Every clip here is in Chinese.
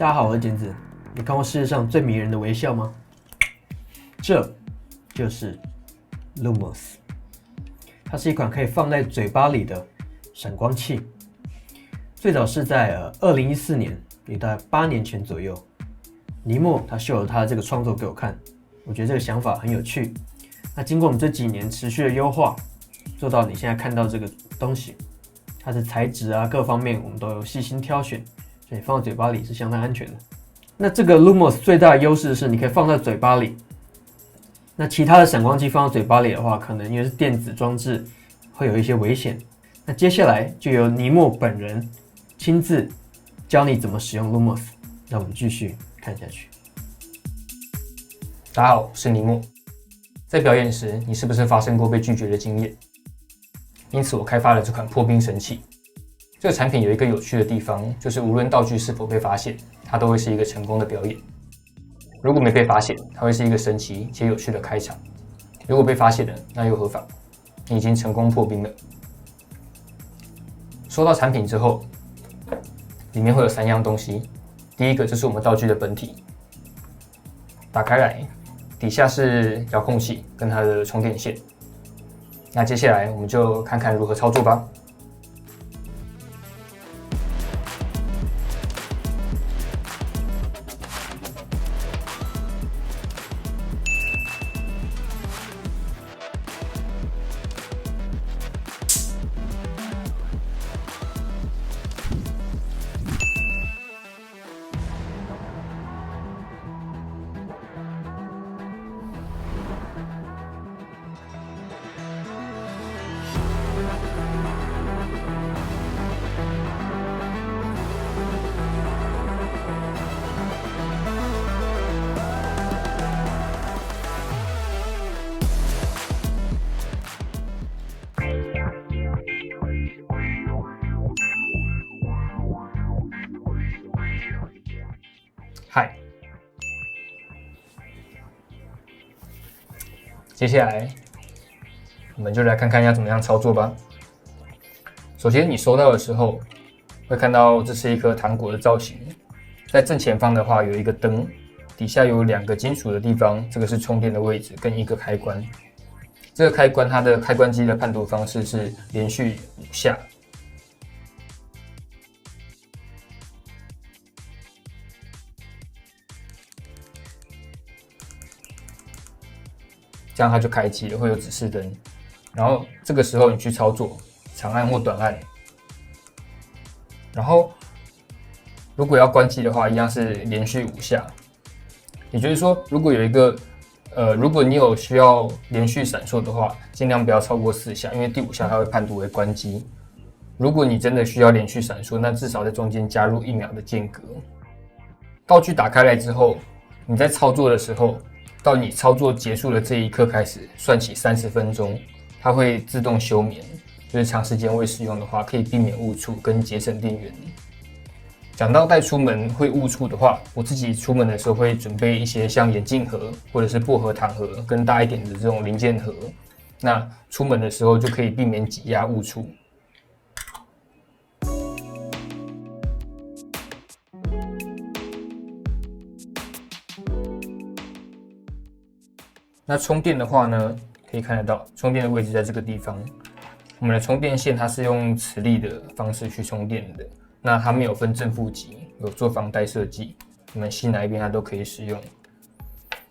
大家好，我是简子。你看过世界上最迷人的微笑吗？这就是 Lumos， 它是一款可以放在嘴巴里的闪光器。最早是在2014年，也大概8年前左右，尼莫他秀了他的这个创作给我看，我觉得这个想法很有趣。那经过我们这几年持续的优化，做到你现在看到这个东西，它的材质啊各方面我们都有细心挑选，所以放在嘴巴里是相当安全的。那这个 Lumos 最大的优势是你可以放在嘴巴里，那其他的闪光器放在嘴巴里的话，可能因为是电子装置，会有一些危险。那接下来就由尼莫本人亲自教你怎么使用 Lumos， 让我们继续看下去。大家好，我是尼莫。在表演时，你是不是发生过被拒绝的经验？因此，我开发了这款破冰神器。这个产品有一个有趣的地方，就是无论道具是否被发现，它都会是一个成功的表演。如果没被发现，它会是一个神奇且有趣的开场；如果被发现了，那又何妨？你已经成功破冰了。收到产品之后，里面会有3样东西。第一个就是我们道具的本体，打开来，底下是遥控器跟它的充电线。那接下来我们就看看如何操作吧。嗨，接下来我们就来看看要怎么样操作吧。首先，你收到的时候会看到这是一颗糖果的造型，在正前方的话有一个灯，底下有2个金属的地方，这个是充电的位置跟一个开关。这个开关它的开关机的判读方式是连续5下。这样它就开机了，会有指示灯。然后这个时候你去操作长按或短按。然后如果要关机的话，一样是连续5下。也就是说，如果有一个如果你有需要连续闪烁的话，尽量不要超过4下，因为第5下它会判读为关机。如果你真的需要连续闪烁，那至少在中间加入1秒的间隔。道具打开来之后，你在操作的时候，到你操作结束的这一刻开始算起30分钟，它会自动休眠。就是长时间未使用的话，可以避免误触跟节省电源。讲到带出门会误触的话，我自己出门的时候会准备一些像眼镜盒或者是薄荷糖盒跟大一点的这种零件盒，那出门的时候就可以避免挤压误触。那充电的话呢，可以看得到充电的位置在这个地方。我们的充电线它是用磁力的方式去充电的，那它没有分正负极，有做防呆设计，你们吸哪一边它都可以使用。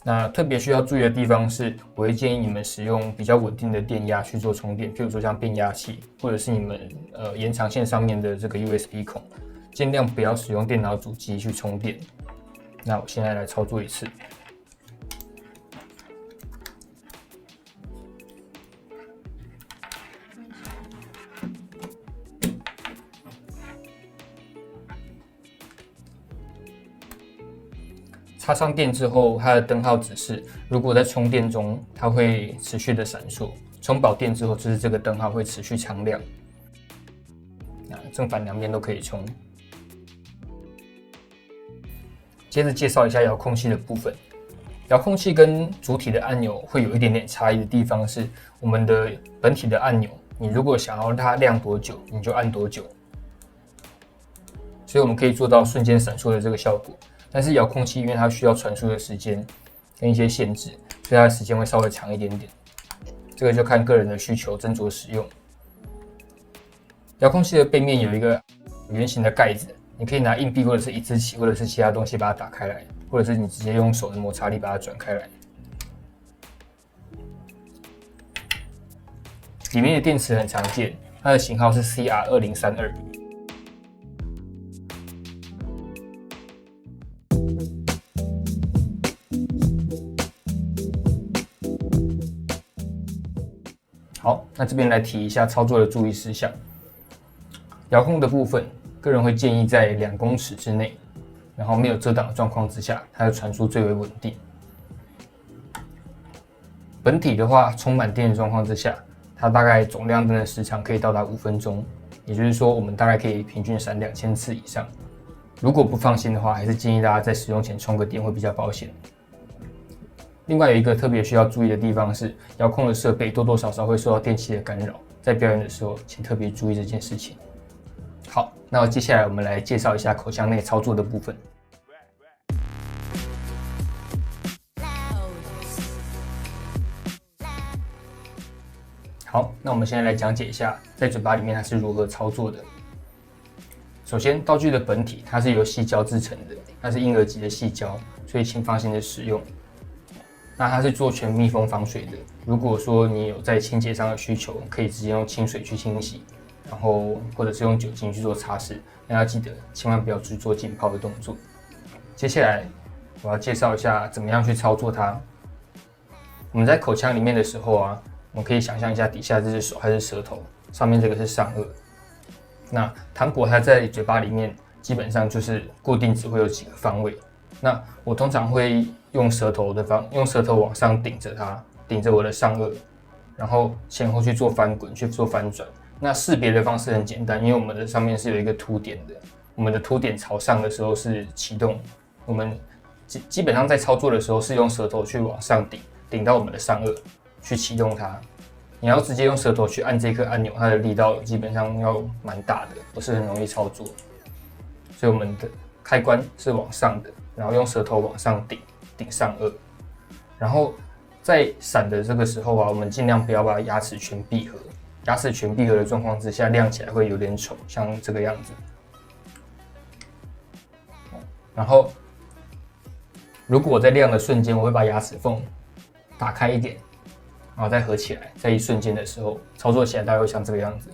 那特别需要注意的地方是，我会建议你们使用比较稳定的电压去做充电，譬如说像变压器，或者是你们延长线上面的这个 USB 孔，尽量不要使用电脑主机去充电。那我现在来操作一次。插上电之后，它的灯号指示，如果在充电中，它会持续的闪烁；充饱电之后，就是这个灯号会持续常亮。正反2边都可以充。接着介绍一下遥控器的部分。遥控器跟主体的按钮会有一点点差异的地方是，我们的本体的按钮，你如果想要它亮多久，你就按多久。所以我们可以做到瞬间闪烁的这个效果。但是遥控器因为它需要传输的时间跟一些限制，所以它的时间会稍微长一点点。这个就看个人的需求斟酌使用。遥控器的背面有一个圆形的盖子，你可以拿硬币或者是一字起或者是其他东西把它打开来，或者是你直接用手的摩擦力把它转开来。里面的电池很常见，它的型号是 CR2032。好，那这边来提一下操作的注意事项。遥控的部分，个人会建议在2公尺之内，然后没有遮挡的状况之下，它的传输最为稳定。本体的话，充满电的状况之下，它大概总亮灯的时长可以到达5分钟，也就是说，我们大概可以平均闪2000次以上。如果不放心的话，还是建议大家在使用前充个电会比较保险。另外有一个特别需要注意的地方是，遥控的设备多多少少会受到电器的干扰，在表演的时候，请特别注意这件事情。好，那接下来我们来介绍一下口腔内操作的部分。好，那我们现在来讲解一下，在嘴巴里面它是如何操作的。首先，道具的本体它是由矽胶制成的，它是婴儿级的矽胶，所以请放心的使用。那它是做全密封防水的。如果说你有在清洁上的需求，可以直接用清水去清洗，然后或者是用酒精去做擦拭。但要记得千万不要去做浸泡的动作。接下来我要介绍一下怎么样去操作它。我们在口腔里面的时候啊，我们可以想象一下底下这只手还是舌头，上面这个是上颚。那糖果它在嘴巴里面基本上就是固定只会有几个方位。那我通常会用舌头往上顶着它，顶着我的上颚，然后前后去做翻滚，去做翻转。那识别的方式很简单，因为我们的上面是有一个凸点的，我们的凸点朝上的时候是启动。我们基本上在操作的时候是用舌头去往上顶到我们的上颚去启动它。你要直接用舌头去按这颗按钮，它的力道基本上要蛮大的，不是很容易操作。所以我们的开关是往上的，然后用舌头往上顶上颚，然后在闪的这个时候啊，我们尽量不要把牙齿全闭合。牙齿全闭合的状况之下，亮起来会有点丑，像这个样子。然后，如果我在亮的瞬间，我会把牙齿缝打开一点，然后再合起来，在一瞬间的时候，操作起来大概会像这个样子。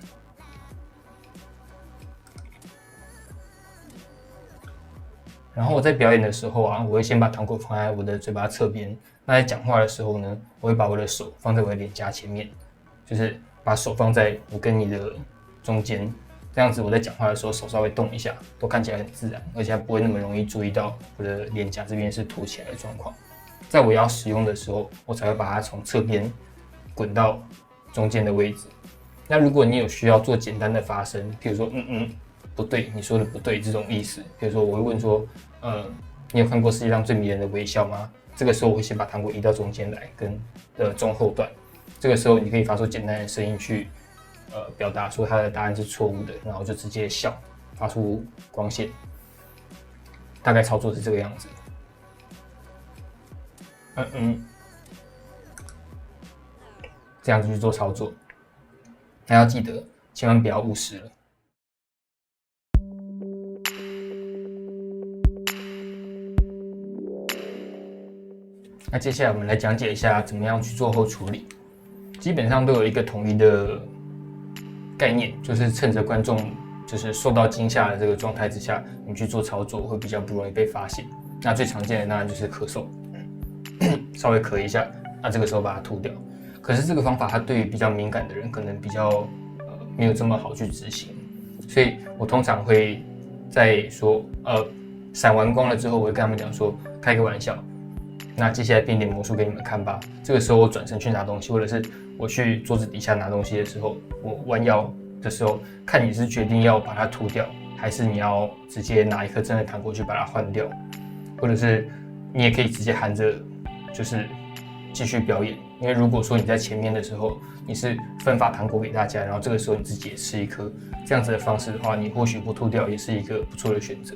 然后我在表演的时候啊，我会先把糖果放在我的嘴巴侧边。那在讲话的时候呢，我会把我的手放在我的脸颊前面，就是把手放在我跟你的中间，这样子我在讲话的时候手稍微动一下，都看起来很自然，而且还不会那么容易注意到我的脸颊这边是凸起来的状况。在我要使用的时候，我才会把它从侧边滚到中间的位置。那如果你有需要做简单的发声，譬如说不对，你说的不对这种意思，比如说我会问说，你有看过世界上最迷人的微笑吗？这个时候我会先把糖果移到中间来，跟中后段。这个时候你可以发出简单的声音去，表达说它的答案是错误的，然后就直接笑，发出光线。大概操作是这个样子。这样子去做操作，那要记得千万不要误食了。那接下来我们来讲解一下怎么样去做后处理。基本上都有一个统一的概念，就是趁着观众就是受到惊吓的这个状态之下，你去做操作会比较不容易被发现。那最常见的当然就是咳嗽，稍微咳一下，那这个时候把它吐掉。可是这个方法它对于比较敏感的人可能比较没有这么好去执行，所以我通常会在说闪完光了之后，我会跟他们讲说开个玩笑。那接下来变点魔术给你们看吧。这个时候我转身去拿东西，或者是我去桌子底下拿东西的时候，我弯腰的时候，看你是决定要把它吐掉，还是你要直接拿一颗真的糖果去把它换掉，或者是你也可以直接含着，就是继续表演。因为如果说你在前面的时候你是分发糖果给大家，然后这个时候你自己也吃一颗，这样子的方式的话，你或许不吐掉也是一个不错的选择。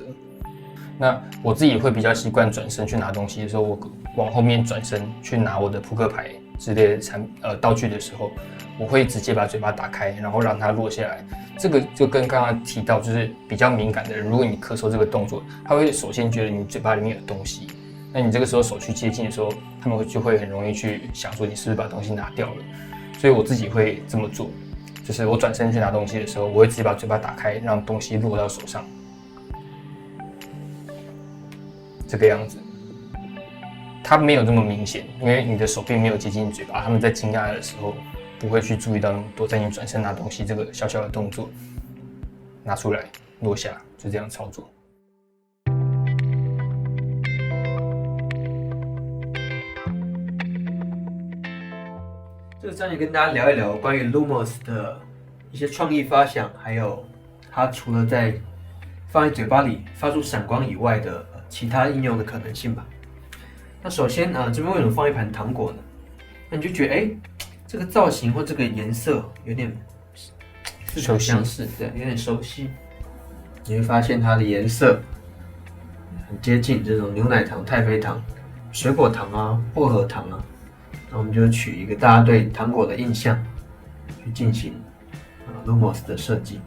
那我自己会比较习惯转身去拿东西的时候，我往后面转身去拿我的扑克牌之类的道具的时候，我会直接把嘴巴打开，然后让它落下来。这个就跟刚刚提到，就是比较敏感的人，如果你咳嗽这个动作，他会首先觉得你嘴巴里面有东西，那你这个时候手去接近的时候，他们就会很容易去想说你是不是把东西拿掉了。所以我自己会这么做，就是我转身去拿东西的时候，我会直接把嘴巴打开，让东西落到手上，这个样子。它没有这么明显，因为你的手并没有接近嘴巴，他们在惊讶的时候不会去注意到那么多，在你转身拿东西这个小小的动作，拿出来落下，就这样操作。这个章节跟大家聊一聊关于 Lumos 的一些创意发想，还有它除了在放在嘴巴里发出闪光以外的其他应用的可能性吧。那首先这边为什么放一盘糖果呢？那你就觉得这个造型或这个颜色有点似相似，对，有点熟悉。你会发现它的颜色很接近这种牛奶糖、太妃糖、水果糖啊、薄荷糖啊。那我们就取一个大家对糖果的印象去进行Lumos 的设计。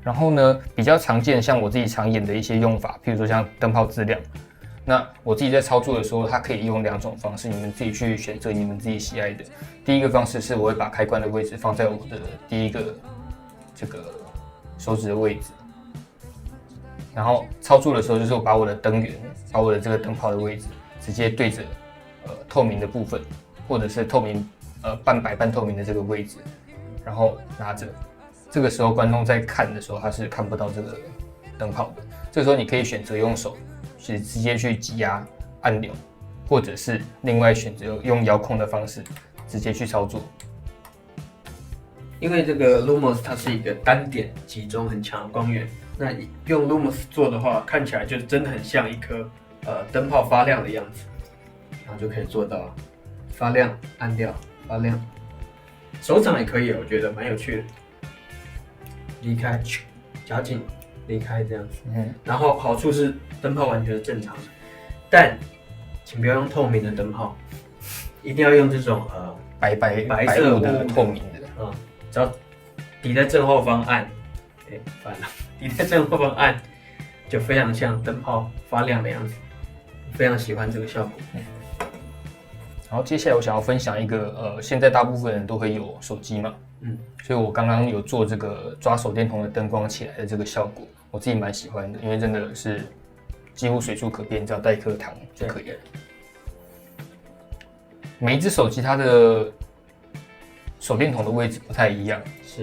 然后呢，比较常见像我自己常演的一些用法，譬如说像灯泡自亮。那我自己在操作的时候，它可以用2种方式，你们自己去选择你们自己喜爱的。第一个方式是我会把开关的位置放在我的第一个这个手指的位置，然后操作的时候就是我把我的灯源，把我的这个灯泡的位置直接对着透明的部分，或者是透明半白半透明的这个位置，然后拿着。这个时候观众在看的时候，他是看不到这个灯泡的。这个时候你可以选择用手直接去挤压按钮，或者是另外选择用遥控的方式直接去操作。因为这个 Lumos 它是一个单点集中很强的光源，那用 Lumos 做的话，看起来就真的很像一颗灯泡发亮的样子，然后就可以做到发亮、按掉、发亮。手掌也可以，我觉得蛮有趣的。离开，夹紧，离开这样子。然后好处是灯泡完全是正常的，但请不要用透明的灯泡，一定要用这种白色的透明的。只要抵在正后方按，反了，抵在正后方按，就非常像灯泡发亮的样子。非常喜欢这个效果。然后接下来我想要分享一个现在大部分人都会有手机嘛，所以我刚刚有做这个抓手电筒的灯光起来的这个效果，我自己蛮喜欢的，因为真的是几乎随处可见，只要带一颗糖就可以了。每一只手机它的手电筒的位置不太一样，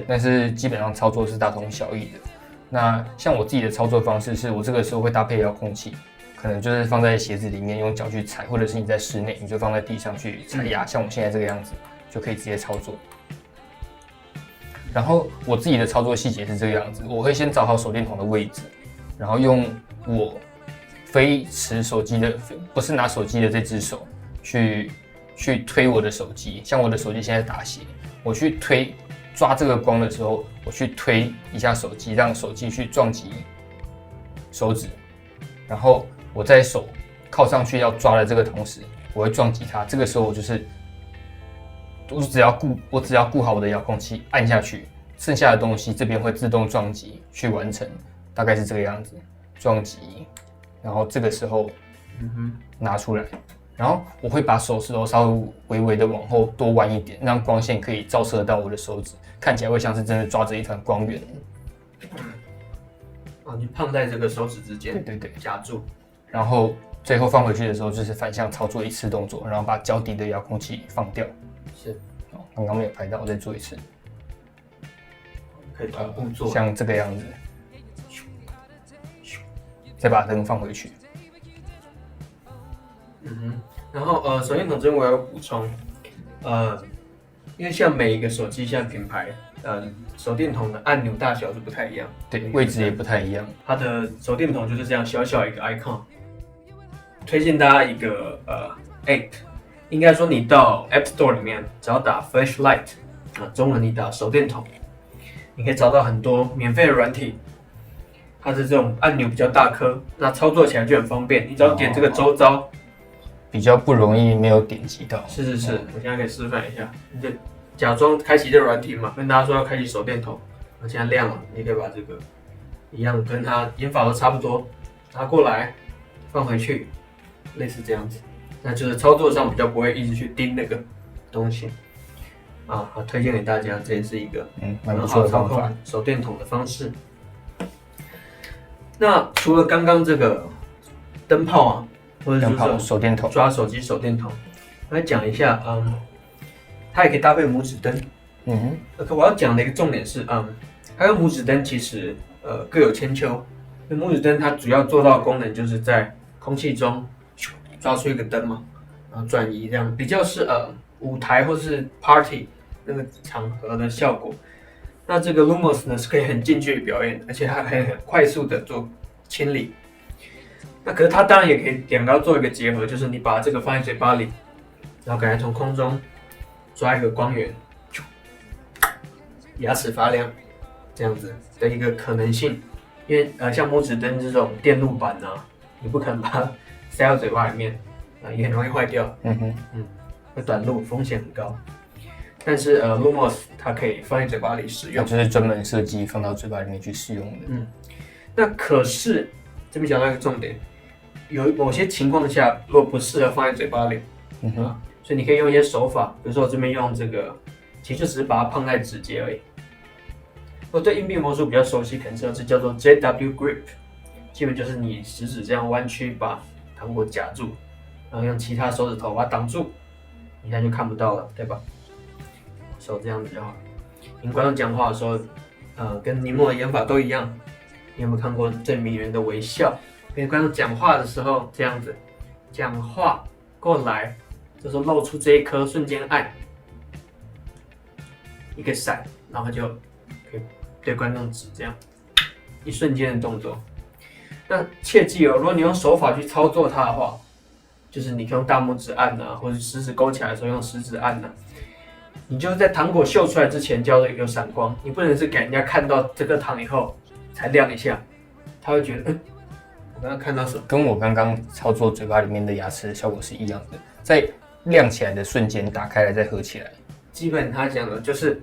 但是基本上操作是大同小异的。那像我自己的操作方式是，我这个时候会搭配遥控器。可能就是放在鞋子里面用脚去踩，或者是你在室内，你就放在地上去踩压，像我现在这个样子，就可以直接操作。然后我自己的操作细节是这个样子，我会先找好手电筒的位置，然后用我非持手机的，不是拿手机的这只手去推我的手机，像我的手机现在打斜，我去抓这个光的时候，我去推一下手机，让手机去撞击手指，然后我在手靠上去要抓的这个同时，我会撞击它。这个时候我只要顾好我的遥控器按下去，剩下的东西这边会自动撞击去完成，大概是这个样子，撞击，然后这个时候拿出来，然后我会把手指头稍微微的往后多弯一点，让光线可以照射到我的手指，看起来会像是真的抓着一团光源。你碰在这个手指之间，对，夹住。然后最后放回去的时候，就是反向操作一次动作，然后把脚底的遥控器放掉。是，刚刚没有拍到，我再做一次。可以同步做，像这个样子。再把灯放回去。然后手电筒这边我要补充，因为像每一个手机像品牌，手电筒的按钮大小是不太一样，对，位置也不太一样。它的手电筒就是这样小小一个 icon。推荐大家一个应该说你到 App Store 里面，只要打 Flashlight 啊，中文你打手电筒，你可以找到很多免费的软体。它是这种按钮比较大颗，那操作起来就很方便。你只要点这个周遭，比较不容易没有点击到。是，我现在可以示范一下，你就假装开启这个软体嘛，跟大家说要开启手电筒，那现在亮了，你可以把这个一样跟它演法都差不多，拿过来放回去，类似这样子，那就是操作上比较不会一直去盯那个东西啊。推荐给大家，这也是一个蛮不错的方法，手电筒的方式。那除了刚刚这个灯泡啊，或者是手电筒，抓手机手电筒，我来讲一下，它也可以搭配拇指灯。可我要讲的一个重点是，它跟拇指灯其实各有千秋。因为拇指灯它主要做到的功能就是在空气中抓出一个灯嘛，然后转移这样，比较是舞台或是 party 那个场合的效果。那这个 Lumos 呢是可以很近距离表演，而且它可以很快速的做清理。那可是它当然也可以两个做一个结合，就是你把这个放在嘴巴里，然后感觉从空中抓一个光源，牙齿发亮，这样子的一个可能性。因为像拇指灯这种电路板啊，你不可能把它塞到嘴巴里面，也很容易坏掉。会短路，风险很高。但是Lumos 它可以放在嘴巴里使用，它就是专门设计放到嘴巴里面去使用的。那可是这边讲到一个重点，有某些情况下，如果不适合放在嘴巴里，所以你可以用一些手法，比如说我这边用这个，其实就只是把它碰在指节而已。我对硬币魔术比较熟悉，可能知道这叫做 JW Grip， 基本就是你食指这样弯曲把糖果夹住，然后用其他手指头把它挡住，你现在就看不到了，对吧？手这样子就好。跟观众讲话的时候，跟尼莫的演法都一样。你有没有看过最迷人的微笑？跟观众讲话的时候这样子，讲话过来，这时候露出这一颗，瞬间按一个闪，然后就可以对观众指这样一瞬间的动作。那切记哦，如果你用手法去操作它的话，就是你可以用大拇指按啊，或者食指勾起来的时候用食指按啊。你就是在糖果秀出来之前就要有闪光，你不能是给人家看到这颗糖以后才亮一下，他会觉得，我刚刚看到什么？跟我刚刚操作嘴巴里面的牙齿的效果是一样的，在亮起来的瞬间打开来再合起来。基本他讲的就是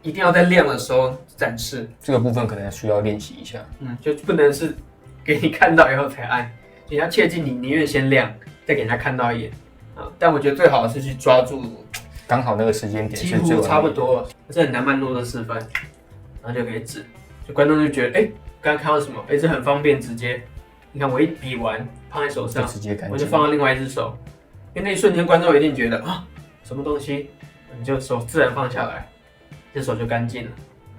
一定要在亮的时候展示，这个部分可能需要练习一下。就不能是给你看到以后才按，你要切记你宁愿先亮，再给人家看到一眼啊。但我觉得最好的是去抓住。刚好那个时间点几乎差不多，这很难慢录的示范，然后就可以指，就观众就觉得，刚刚看到什么，这很方便，直接，你看我一比完放在手上，直接我就放到另外一只手，因为那一瞬间观众一定觉得什么东西，你就手自然放下来，这手就干净了，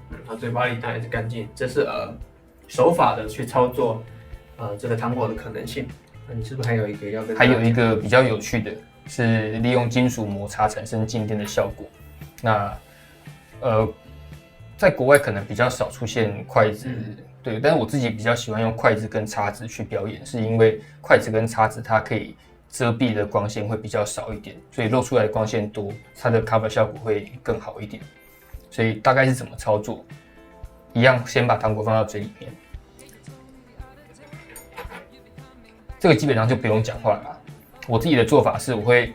然后嘴巴里当然也是干净，这是手法的去操作，这个糖果的可能性。那你是不是还有一个要跟？还有一个比较有趣的。是利用金属摩擦产生静电的效果。那在国外可能比较少出现筷子，对，但是我自己比较喜欢用筷子跟叉子去表演，是因为筷子跟叉子它可以遮蔽的光线会比较少一点，所以露出来的光线多，它的 cover 效果会更好一点。所以大概是怎么操作？一样，先把糖果放到嘴里面，这个基本上就不用讲话了。我自己的做法是，我会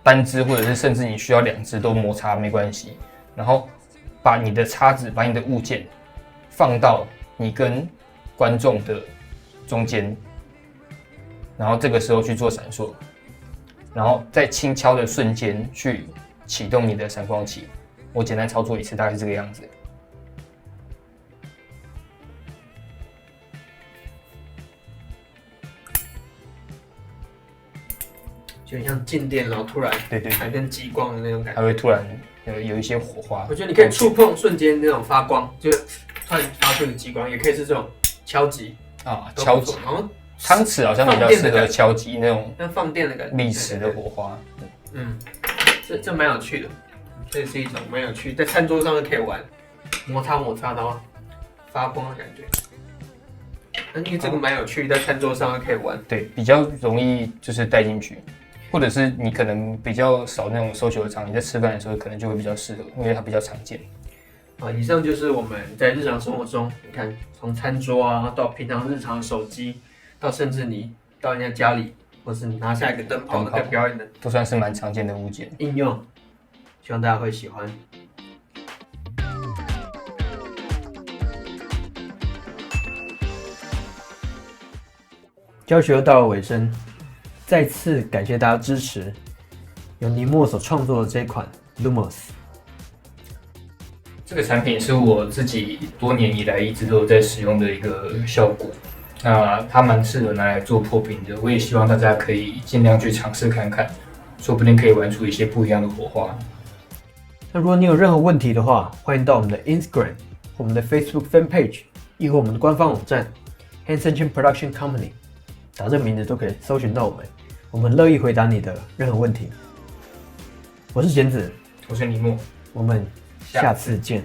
单只或者是甚至你需要两只都摩擦没关系，然后把你的叉子，把你的物件放到你跟观众的中间，然后这个时候去做闪烁，然后在轻敲的瞬间去启动你的闪光器。我简单操作一次，大概是这个样子。就像静电，然后突然对产生激光的那种感觉，它会突然有一些火花。我觉得你可以触碰瞬间那种发光，就突然发出的激光，也可以是这种敲击啊，敲击。然后汤匙好像比较适合敲击那种像放电的感觉，历史的火花。这蛮有趣的，这也是一种蛮有趣，在餐桌上就可以玩，摩擦，然后发光的感觉。因为这个蛮有趣，在餐桌上就可以玩。对，比较容易就是带进去。或者是你可能比较少那种收球场，你在吃饭的时候可能就会比较适合，因为它比较常见。以上就是我们在日常生活中，你看从餐桌啊，到平常日常的手机，到甚至你到人家家里，或是你拿下一个灯泡在表演的，都算是蛮常见的物件应用。希望大家会喜欢。教学又到了尾声，再次感谢大家支持由尼莫所创作的这款 Lumos。这个产品是我自己多年以来一直都有在使用的一个效果，那它蛮适合拿来做破冰的。我也希望大家可以尽量去尝试看看，说不定可以玩出一些不一样的火花。那如果你有任何问题的话，欢迎到我们的 Instagram、我们的 Facebook Fan Page，亦或我们的官方网站 Hansenchen Production Company， 打这个名字都可以搜寻到我们，我们乐意回答你的任何问题。我是简子，我是尼莫，我们下次见。